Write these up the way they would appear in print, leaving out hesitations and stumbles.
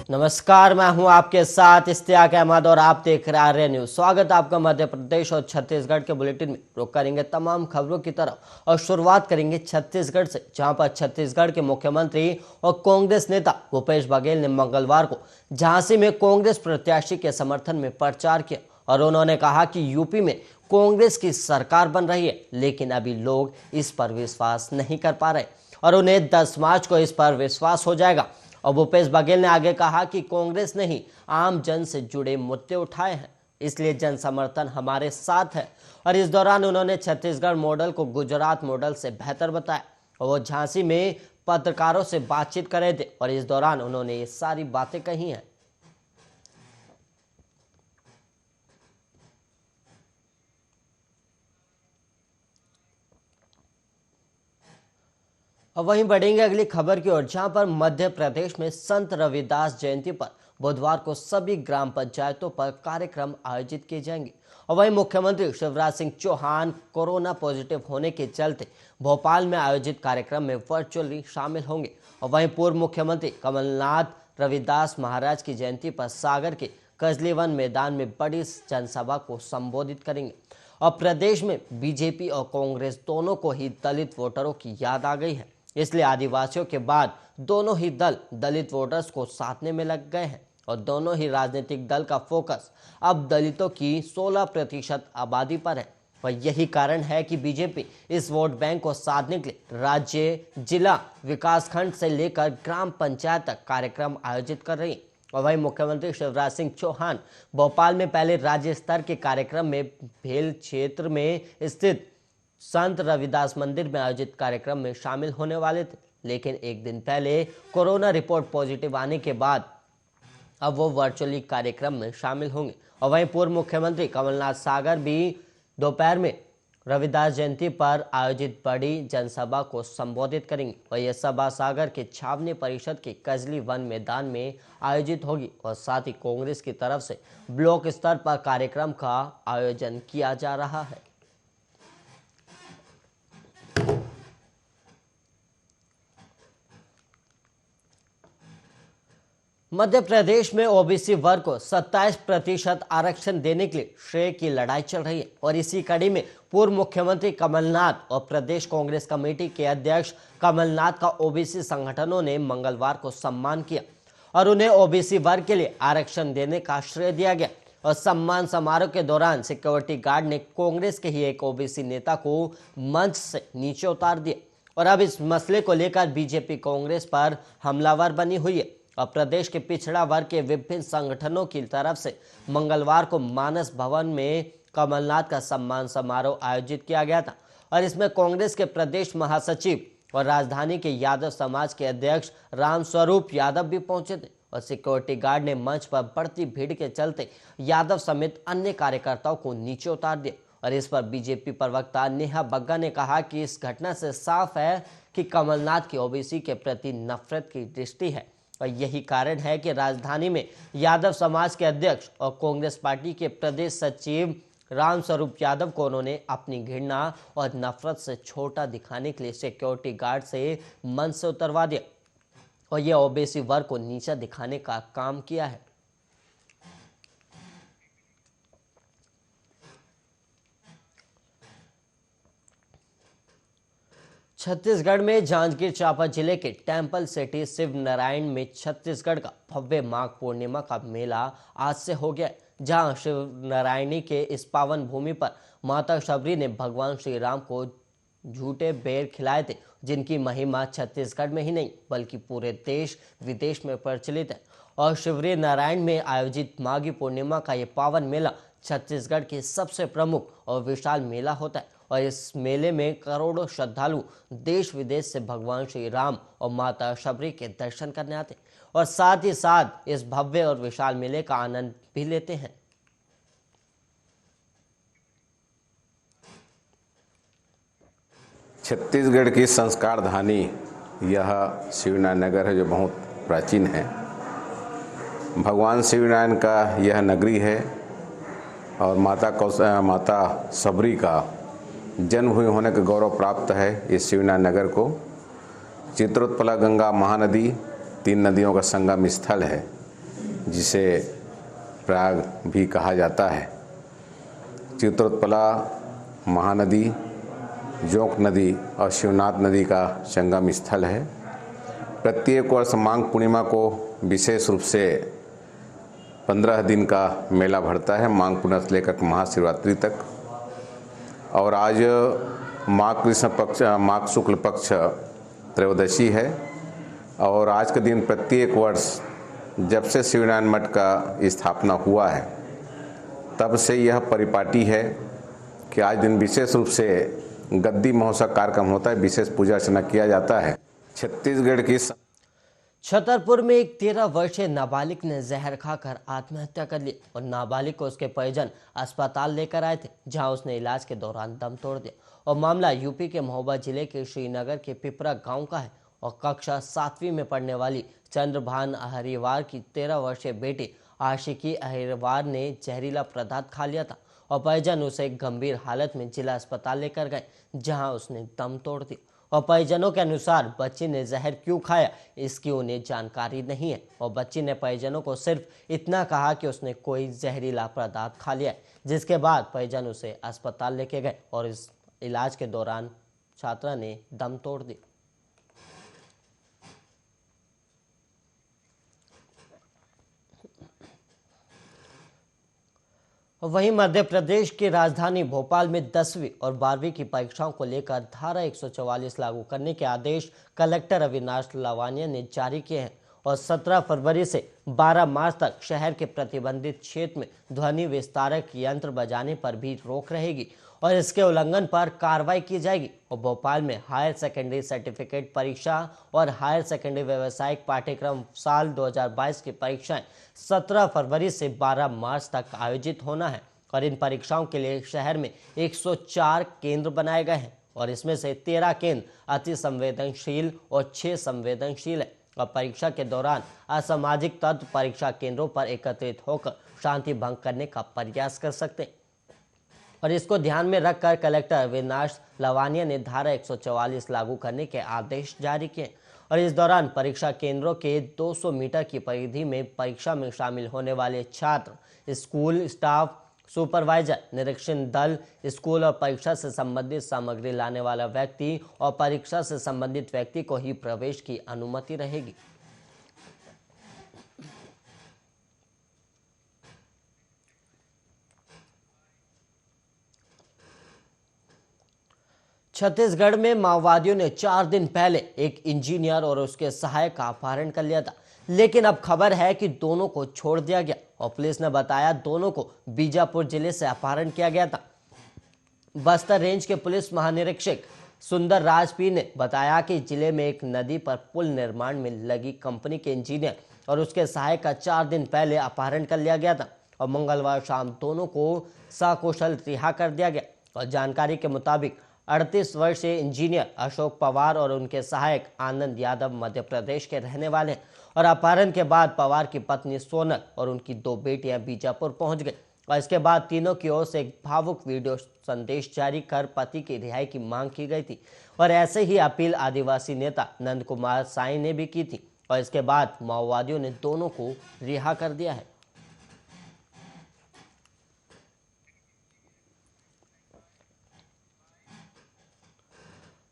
नमस्कार, मैं हूं आपके साथ इश्तियाक अहमद और आप देख रहे हैं आर्य न्यूज। स्वागत है आपका मध्य प्रदेश और छत्तीसगढ़ के बुलेटिन में। रुक करेंगे तमाम खबरों की तरफ और शुरुआत करेंगे छत्तीसगढ़ से, जहां पर छत्तीसगढ़ के मुख्यमंत्री और कांग्रेस नेता भूपेश बघेल ने मंगलवार को झांसी में कांग्रेस प्रत्याशी के समर्थन में प्रचार किया और उन्होंने कहा कि यूपी में कांग्रेस की सरकार बन रही है, लेकिन अभी लोग इस पर विश्वास नहीं कर पा रहे और उन्हें 10 मार्च को इस पर विश्वास हो जाएगा। और भूपेश बघेल ने आगे कहा कि कांग्रेस ने ही आम जन से जुड़े मुद्दे उठाए हैं, इसलिए जन समर्थन हमारे साथ है। और इस दौरान उन्होंने छत्तीसगढ़ मॉडल को गुजरात मॉडल से बेहतर बताया और वो झांसी में पत्रकारों से बातचीत कर रहे थे और इस दौरान उन्होंने ये सारी बातें कही हैं। अब वहीं बढ़ेंगे अगली खबर की ओर, जहां पर मध्य प्रदेश में संत रविदास जयंती पर बुधवार को सभी ग्राम पंचायतों पर कार्यक्रम आयोजित किए जाएंगे। और वहीं मुख्यमंत्री शिवराज सिंह चौहान कोरोना पॉजिटिव होने के चलते भोपाल में आयोजित कार्यक्रम में वर्चुअली शामिल होंगे। और वहीं पूर्व मुख्यमंत्री कमलनाथ रविदास महाराज की जयंती पर सागर के कजलीवन मैदान में बड़ी जनसभा को संबोधित करेंगे। और प्रदेश में बीजेपी और कांग्रेस दोनों को ही दलित वोटरों की याद आ गई है, इसलिए आदिवासियों के बाद दोनों ही दल दलित वोटर्स को साधने में लग गए हैं और दोनों ही राजनीतिक दल का फोकस अब दलितों की 16% आबादी पर है। और यही कारण है कि बीजेपी इस वोट बैंक को साधने के लिए राज्य, जिला, विकासखंड से लेकर ग्राम पंचायत तक कार्यक्रम आयोजित कर रही है। और वहीं मुख्यमंत्री शिवराज सिंह चौहान भोपाल में पहले राज्य स्तर के कार्यक्रम में भेल क्षेत्र में स्थित संत रविदास मंदिर में आयोजित कार्यक्रम में शामिल होने वाले थे, लेकिन एक दिन पहले कोरोना रिपोर्ट पॉजिटिव आने के बाद अब वो वर्चुअली कार्यक्रम में शामिल होंगे। और वहीं पूर्व मुख्यमंत्री कमलनाथ सागर भी दोपहर में रविदास जयंती पर आयोजित बड़ी जनसभा को संबोधित करेंगे और यह सभा सागर के छावनी परिषद के कजली वन मैदान में आयोजित होगी। और साथ ही कांग्रेस की तरफ से ब्लॉक स्तर पर कार्यक्रम का आयोजन किया जा रहा है। मध्य प्रदेश में ओबीसी वर्ग को 27% आरक्षण देने के लिए श्रेय की लड़ाई चल रही है और इसी कड़ी में पूर्व मुख्यमंत्री कमलनाथ और प्रदेश कांग्रेस कमेटी के अध्यक्ष कमलनाथ का ओबीसी संगठनों ने मंगलवार को सम्मान किया और उन्हें ओबीसी वर्ग के लिए आरक्षण देने का श्रेय दिया गया। और सम्मान समारोह के दौरान सिक्योरिटी गार्ड ने कांग्रेस के ही एक ओबीसी नेता को मंच से नीचे उतार दिया और अब इस मसले को लेकर बीजेपी कांग्रेस पर हमलावर बनी हुई है। और प्रदेश के पिछड़ा वर्ग के विभिन्न संगठनों की तरफ से मंगलवार को मानस भवन में कमलनाथ का सम्मान समारोह आयोजित किया गया था और इसमें कांग्रेस के प्रदेश महासचिव और राजधानी के यादव समाज के अध्यक्ष रामस्वरूप यादव भी पहुंचे थे। और सिक्योरिटी गार्ड ने मंच पर बढ़ती भीड़ के चलते यादव समेत अन्य कार्यकर्ताओं को नीचे उतार दिया। और इस पर बीजेपी प्रवक्ता नेहा बग्गा ने कहा कि इस घटना से साफ है कि कमलनाथ की ओबीसी के प्रति नफरत की दृष्टि है और यही कारण है कि राजधानी में यादव समाज के अध्यक्ष और कांग्रेस पार्टी के प्रदेश सचिव रामस्वरूप यादव को उन्होंने अपनी घृणा और नफरत से छोटा दिखाने के लिए सिक्योरिटी गार्ड से मंच से उतरवा दिया और यह ओबीसी वर्ग को नीचा दिखाने का काम किया है। छत्तीसगढ़ में जांजगीर चांपा जिले के टेम्पल सिटी शिव नारायण में छत्तीसगढ़ का भव्य माघ पूर्णिमा का मेला आज से हो गया, जहां शिव नारायणी के इस पावन भूमि पर माता शबरी ने भगवान श्री राम को झूठे बेर खिलाए थे, जिनकी महिमा छत्तीसगढ़ में ही नहीं बल्कि पूरे देश विदेश में प्रचलित है। और शिवरी नारायण में आयोजित माघी पूर्णिमा का ये पावन मेला छत्तीसगढ़ के सबसे प्रमुख और विशाल मेला होता है और इस मेले में करोड़ों श्रद्धालु देश विदेश से भगवान श्री राम और माता शबरी के दर्शन करने आते और साथ ही साथ इस भव्य और विशाल मेले का आनंद भी लेते हैं। छत्तीसगढ़ की संस्कार धानी यह शिवनारायण नगर है, जो बहुत प्राचीन है। भगवान शिवनारायण का यह नगरी है और माता शबरी का जन्मभूमि होने का गौरव प्राप्त है इस शिवनारायण नगर को। चित्रोत्पला गंगा महानदी 3 नदियों का संगम स्थल है। जिसे प्रयाग भी कहा जाता है। चित्रोत्पला महानदी, जोंक नदी और शिवनाथ नदी का संगम स्थल है। प्रत्येक वर्ष माघ पूर्णिमा को विशेष रूप से 15 दिन का मेला भरता है, माघ पूर्णिमा से लेकर महाशिवरात्रि तक। और आज माघ शुक्ल पक्ष त्रयोदशी है और आज के दिन प्रत्येक वर्ष जब से शिवनारायण मठ का स्थापना हुआ है तब से यह परिपाटी है कि आज दिन विशेष रूप से गद्दी महोत्सव कार्यक्रम होता है, विशेष पूजा अर्चना किया जाता है। छत्तीसगढ़ की छतरपुर में एक 13 वर्षीय नाबालिग ने जहर खाकर आत्महत्या कर ली और नाबालिग को उसके परिजन अस्पताल लेकर आए थे, जहां उसने इलाज के दौरान दम तोड़ दिया। और मामला यूपी के महोबा जिले के श्रीनगर के पिपरा गांव का है और कक्षा 7वीं में पढ़ने वाली चंद्रभान अहिरवार की 13 वर्षीय बेटी आशिकी अहिरवार ने जहरीला पदार्थ खा लिया था और परिजन उसे गंभीर हालत में जिला अस्पताल लेकर गए, जहां उसने दम तोड़ दिया। और परिजनों के अनुसार बच्ची ने जहर क्यों खाया इसकी उन्हें जानकारी नहीं है और बच्ची ने परिजनों को सिर्फ इतना कहा कि उसने कोई जहरीला पदार्थ खा लिया है, जिसके बाद परिजन उसे अस्पताल लेके गए और इस इलाज के दौरान छात्रा ने दम तोड़ दी। वहीं मध्य प्रदेश की राजधानी भोपाल में 10वीं और 12वीं की परीक्षाओं को लेकर धारा 144 लागू करने के आदेश कलेक्टर अविनाश लवानिया ने जारी किए हैं और 17 फरवरी से 12 मार्च तक शहर के प्रतिबंधित क्षेत्र में ध्वनि विस्तारक यंत्र बजाने पर भी रोक रहेगी और इसके उल्लंघन पर कार्रवाई की जाएगी। और भोपाल में हायर सेकेंडरी सर्टिफिकेट परीक्षा और हायर सेकेंडरी व्यावसायिक पाठ्यक्रम साल 2022 की परीक्षाएं 17 फरवरी से 12 मार्च तक आयोजित होना है और इन परीक्षाओं के लिए शहर में 104 केंद्र बनाए गए हैं और इसमें से 13 केंद्र अति संवेदनशील और 6 संवेदनशील है। और परीक्षा के दौरान असामाजिक तत्व परीक्षा केंद्रों पर एकत्रित होकर शांति भंग करने का प्रयास कर सकते हैं और इसको ध्यान में रखकर कलेक्टर अविनाश लवानिया ने धारा 144 लागू करने के आदेश जारी किए और इस दौरान परीक्षा केंद्रों के 200 मीटर की परिधि में परीक्षा में शामिल होने वाले छात्र, स्कूल स्टाफ, सुपरवाइजर, निरीक्षण दल, स्कूल और परीक्षा से संबंधित सामग्री लाने वाला व्यक्ति और परीक्षा से संबंधित व्यक्ति को ही प्रवेश की अनुमति रहेगी। छत्तीसगढ़ में माओवादियों ने 4 दिन पहले एक इंजीनियर और उसके सहायक का अपहरण कर लिया था, लेकिन अब खबर है कि दोनों को छोड़ दिया गया और पुलिस ने बताया दोनों को बीजापुर जिले से अपहरण किया गया था। बस्तर रेंज के पुलिस महानिरीक्षक सुंदर राज पी ने बताया कि जिले में एक नदी पर पुल निर्माण में लगी कंपनी के इंजीनियर और उसके सहायक का 4 दिन पहले अपहरण कर लिया गया था और मंगलवार शाम दोनों को सकुशल रिहा कर दिया गया। और जानकारी के मुताबिक 38 वर्षीय इंजीनियर अशोक पवार और उनके सहायक आनंद यादव मध्य प्रदेश के रहने वाले हैं और अपहरण के बाद पवार की पत्नी सोनल और उनकी 2 बेटियां बीजापुर पहुंच गई और इसके बाद तीनों की ओर से एक भावुक वीडियो संदेश जारी कर पति की रिहाई की मांग की गई थी और ऐसे ही अपील आदिवासी नेता नंद कुमार साई ने भी की थी और इसके बाद माओवादियों ने दोनों को रिहा कर दिया है।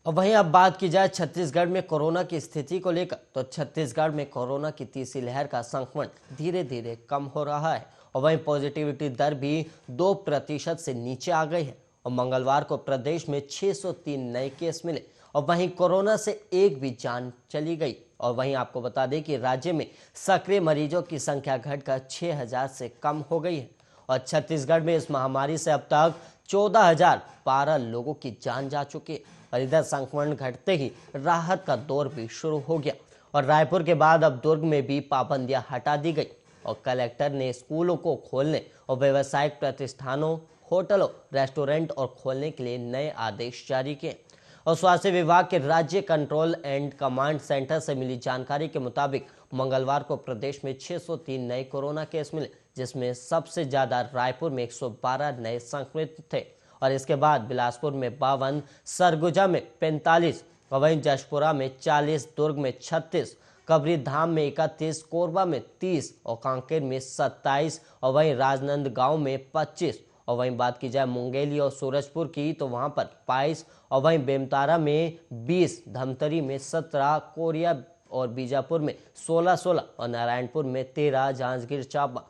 और वहीं अब बात की जाए छत्तीसगढ़ में कोरोना की स्थिति को लेकर, तो छत्तीसगढ़ में कोरोना की तीसरी लहर का संक्रमण धीरे धीरे कम हो रहा है और वहीं पॉजिटिविटी दर भी 2% से नीचे आ गई है और मंगलवार को प्रदेश में 603 नए केस मिले और वहीं कोरोना से एक भी जान चली गई। और वहीं आपको बता दें कि राज्य में सक्रिय मरीजों की संख्या घटकर 6000 से कम हो गई है और छत्तीसगढ़ में इस महामारी से अब तक 14,012 लोगों की जान जा चुकी है और इधर संक्रमण घटते ही राहत का दौर भी शुरू हो गया और रायपुर के बाद अब दुर्ग में भी पाबंदियां हटा दी गई और कलेक्टर ने स्कूलों को खोलने और व्यावसायिक प्रतिष्ठानों, होटलों, रेस्टोरेंट और खोलने के लिए नए आदेश जारी किए और स्वास्थ्य विभाग के राज्य कंट्रोल एंड कमांड सेंटर से मिली जानकारी के मुताबिक मंगलवार को प्रदेश में 603 नए कोरोना केस मिले, जिसमें सबसे ज्यादा रायपुर में 112 नए संक्रमित थे और इसके बाद बिलासपुर में 52, सरगुजा में 45, वहीं जशपुरा में 40, दुर्ग में 36, कबीरधाम में 31, कोरबा में 30 और कांकेर में 27 और वहीं राजनांदगांव में 25। और वहीं बात की जाए मुंगेली और सूरजपुर की तो वहां पर 22 और वहीं बेमतारा में 20, धमतरी में 17, कोरिया और बीजापुर में 16 और नारायणपुर में 13, जांजगीर चांपा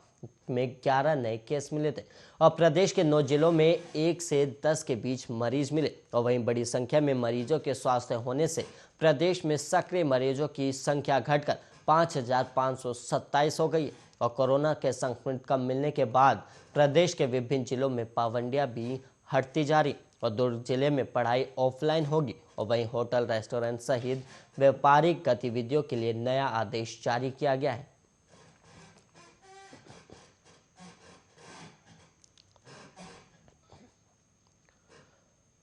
में 11 नए केस मिले थे। और प्रदेश के 9 जिलों में 1 से 10 के बीच मरीज मिले। और वहीं बड़ी संख्या में मरीजों के स्वास्थ्य होने से प्रदेश में सक्रिय मरीजों की संख्या घटकर 5,527 हो गई है। और कोरोना के संक्रमित कम मिलने के बाद प्रदेश के विभिन्न जिलों में पाबंदियां भी हटती जा रही और दुर्ग जिले में पढ़ाई ऑफलाइन होगी। और वहीं होटल, रेस्टोरेंट सहित व्यापारिक गतिविधियों के लिए नया आदेश जारी किया गया है।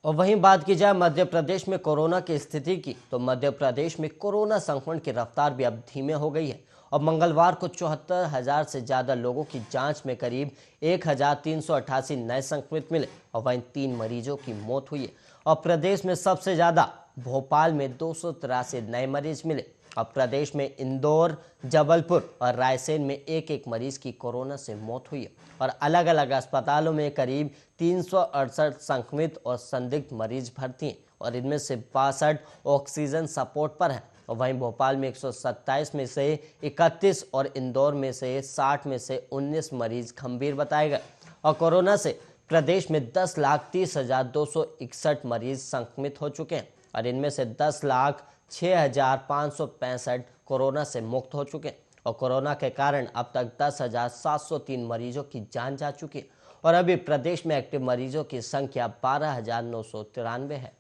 और वहीं बात की जाए मध्य प्रदेश में कोरोना की स्थिति की तो मध्य प्रदेश में कोरोना संक्रमण की रफ्तार भी अब धीमे हो गई है। और मंगलवार को 74,000 से ज्यादा लोगों की जांच में करीब 1,388 नए संक्रमित मिले और वहीं 3 मरीजों की मौत हुई है। और प्रदेश में सबसे ज्यादा भोपाल में 283 नए मरीज मिले। अब प्रदेश में इंदौर, जबलपुर और रायसेन में एक एक मरीज की कोरोना से मौत हुई है। और अलग अलग अस्पतालों में करीब 368 संक्रमित और संदिग्ध मरीज भर्ती हैं और इनमें से 62 ऑक्सीजन सपोर्ट पर हैं। और वहीं भोपाल में 127 में से 31 और इंदौर में से 60 में से 19 मरीज गंभीर बताए गए। और कोरोना से प्रदेश में 10,30,261 मरीज संक्रमित हो चुके हैं और इनमें से 10,06,565 कोरोना से मुक्त हो चुके हैं। और कोरोना के कारण अब तक 10,703 मरीजों की जान जा चुकी है और अभी प्रदेश में एक्टिव मरीजों की संख्या 12,993 है।